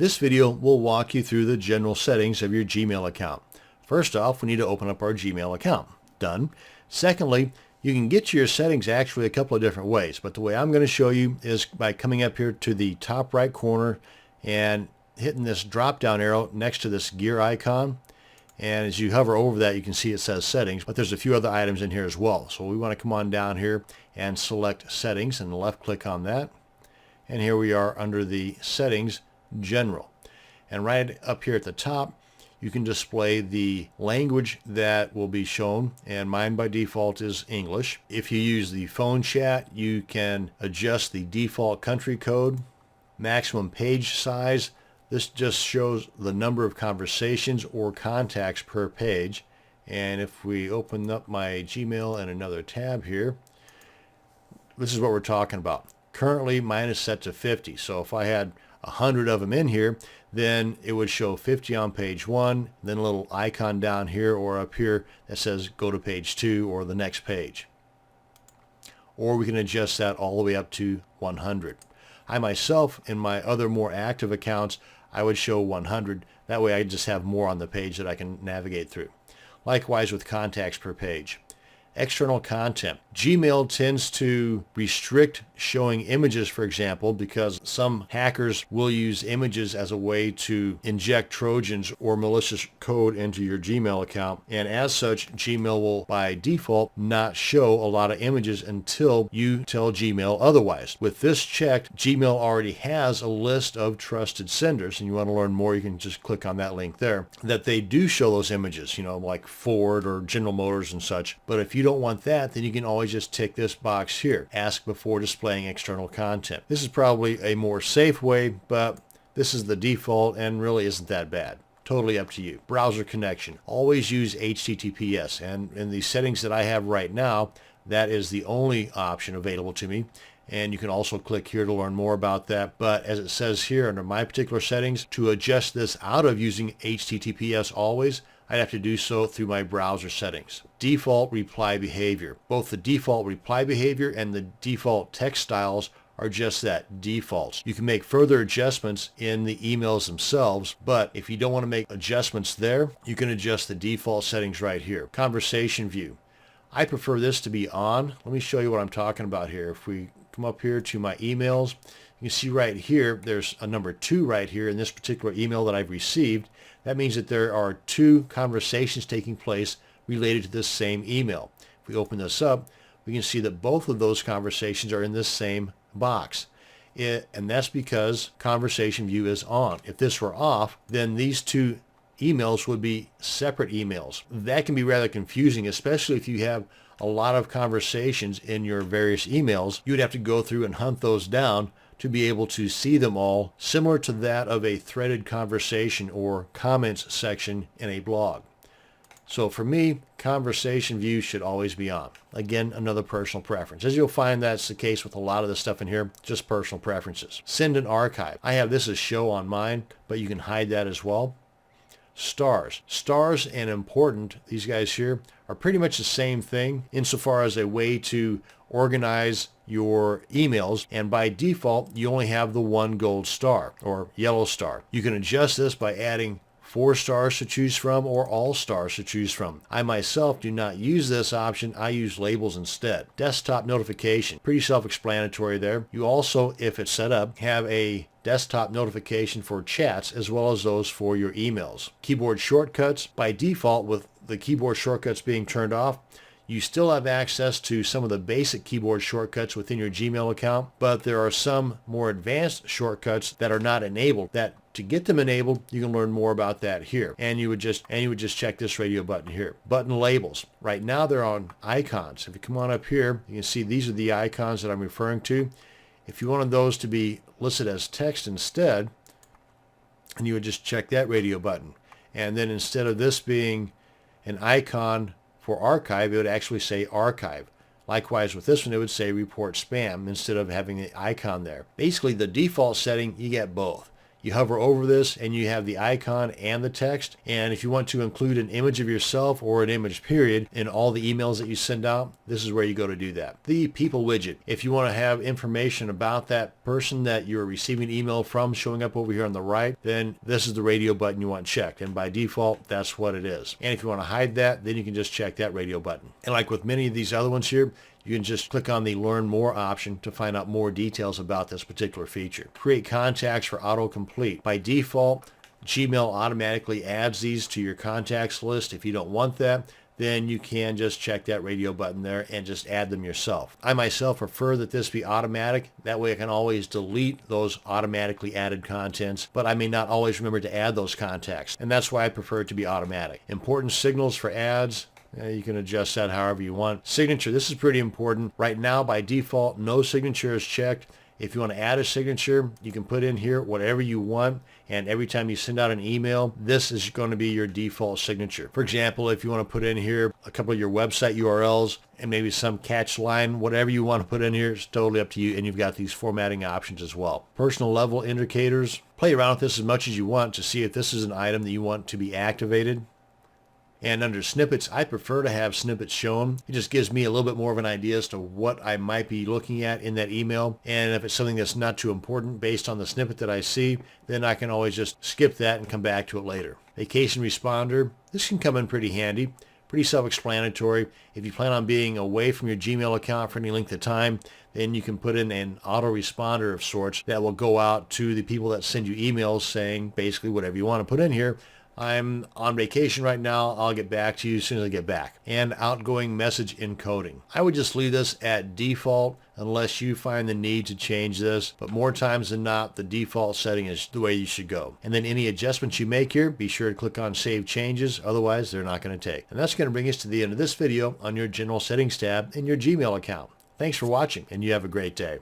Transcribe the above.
This video will walk you through the general settings of your Gmail account. First off, we need to open up our Gmail account. Done. Secondly, you can get to your settings actually a couple of different ways, but the way I'm going to show you is by coming up here to the top right corner and hitting this drop down arrow next to this gear icon. And as you hover over that, you can see it says settings, but there's a few other items in here as well. So we want to come on down here and select settings and left click on that. And here we are under the settings general. And right up here at the top, you can display the language that will be shown, and mine by default is English. If you use the phone chat, you can adjust the default country code, maximum page size. This just shows the number of conversations or contacts per page. And if we open up my Gmail in another tab here, this is what we're talking about. Currently mine is set to 50, so if I had 100 of them in here, then it would show 50 on page 1, then a little icon down here or up here that says go to page 2 or the next page. Or we can adjust that all the way up to 100. I myself, in my other more active accounts, I would show 100. That way I just have more on the page that I can navigate through. Likewise with contacts per page. External content. Gmail tends to restrict showing images, for example, because some hackers will use images as a way to inject Trojans or malicious code into your Gmail account. And as such, Gmail will by default not show a lot of images until you tell Gmail otherwise. With this checked, Gmail already has a list of trusted senders, and you want to learn more, you can just click on that link there, that they do show those images, like Ford or General Motors and such. But if you don't want that, then you can always just tick this box here, ask before displaying external content. This is probably a more safe way, but this is the default and really isn't that bad. Totally up to you. Browser connection. Always use HTTPS, and in the settings that I have right now, that is the only option available to me. And you can also click here to learn more about that. But as it says here under my particular settings, to adjust this out of using HTTPS always, I'd have to do so through my browser settings. Default reply behavior. Both the default reply behavior and the default text styles are just that, defaults. You can make further adjustments in the emails themselves, but if you don't want to make adjustments there, you can adjust the default settings right here. Conversation view. I prefer this to be on. Let me show you what I'm talking about here. If we come up here to my emails, you can see right here, there's a number 2 right here in this particular email that I've received. That means that there are 2 conversations taking place related to this same email. If we open this up, we can see that both of those conversations are in this same box. And that's because conversation view is on. If this were off, then these 2 emails would be separate emails. That can be rather confusing, especially if you have a lot of conversations in your various emails. You'd have to go through and hunt those down to be able to see them all, similar to that of a threaded conversation or comments section in a blog. So for me, conversation view should always be on. Again, another personal preference. As you'll find, that's the case with a lot of the stuff in here, just personal preferences. Send and archive. I have this as show on mine, but you can hide that as well. Stars. Stars and important, these guys here, are pretty much the same thing insofar as a way to organize your emails, and by default you only have the 1 gold star or yellow star. You can adjust this by adding 4 stars to choose from or all stars to choose from. I myself do not use this option. I use labels instead. Desktop notification. Pretty self-explanatory there. You also, if it's set up, have a desktop notification for chats as well as those for your emails. Keyboard shortcuts. By default, with the keyboard shortcuts being turned off, you still have access to some of the basic keyboard shortcuts within your Gmail account, but there are some more advanced shortcuts that are not enabled. That to get them enabled, you can learn more about that here. And you would just check this radio button here. Button labels. Right now they're on icons. If you come on up here, you can see these are the icons that I'm referring to. If you wanted those to be listed as text instead, and you would just check that radio button. And then instead of this being an icon for archive, it would actually say archive. Likewise with this one, it would say report spam instead of having the icon there. Basically the default setting, you get both. You hover over this and you have the icon and the text. And if you want to include an image of yourself or an image period in all the emails that you send out, this is where you go to do that. The people widget. If you want to have information about that person that you're receiving email from showing up over here on the right, then this is the radio button you want checked. And by default, that's what it is. And if you want to hide that, then you can just check that radio button. And like with many of these other ones here, you can just click on the Learn More option to find out more details about this particular feature. Create contacts for autocomplete. By default, Gmail automatically adds these to your contacts list. If you don't want that, then you can just check that radio button there and just add them yourself. I myself prefer that this be automatic. That way I can always delete those automatically added contents, but I may not always remember to add those contacts. And that's why I prefer it to be automatic. Important signals for ads. You can adjust that however you want. Signature, this is pretty important. Right now, by default, no signature is checked. If you want to add a signature, you can put in here whatever you want. And every time you send out an email, this is going to be your default signature. For example, if you want to put in here a couple of your website URLs and maybe some catch line, whatever you want to put in here, it's totally up to you. And you've got these formatting options as well. Personal level indicators. Play around with this as much as you want to see if this is an item that you want to be activated. And under snippets, I prefer to have snippets shown. It just gives me a little bit more of an idea as to what I might be looking at in that email. And if it's something that's not too important based on the snippet that I see, then I can always just skip that and come back to it later. Vacation responder. This can come in pretty handy. Pretty self-explanatory. If you plan on being away from your Gmail account for any length of time, then you can put in an autoresponder of sorts that will go out to the people that send you emails saying basically whatever you want to put in here. I'm on vacation right now. I'll get back to you as soon as I get back. And outgoing message encoding. I would just leave this at default unless you find the need to change this. But more times than not, the default setting is the way you should go. And then any adjustments you make here, be sure to click on Save Changes. Otherwise, they're not going to take. And that's going to bring us to the end of this video on your General Settings tab in your Gmail account. Thanks for watching, and you have a great day.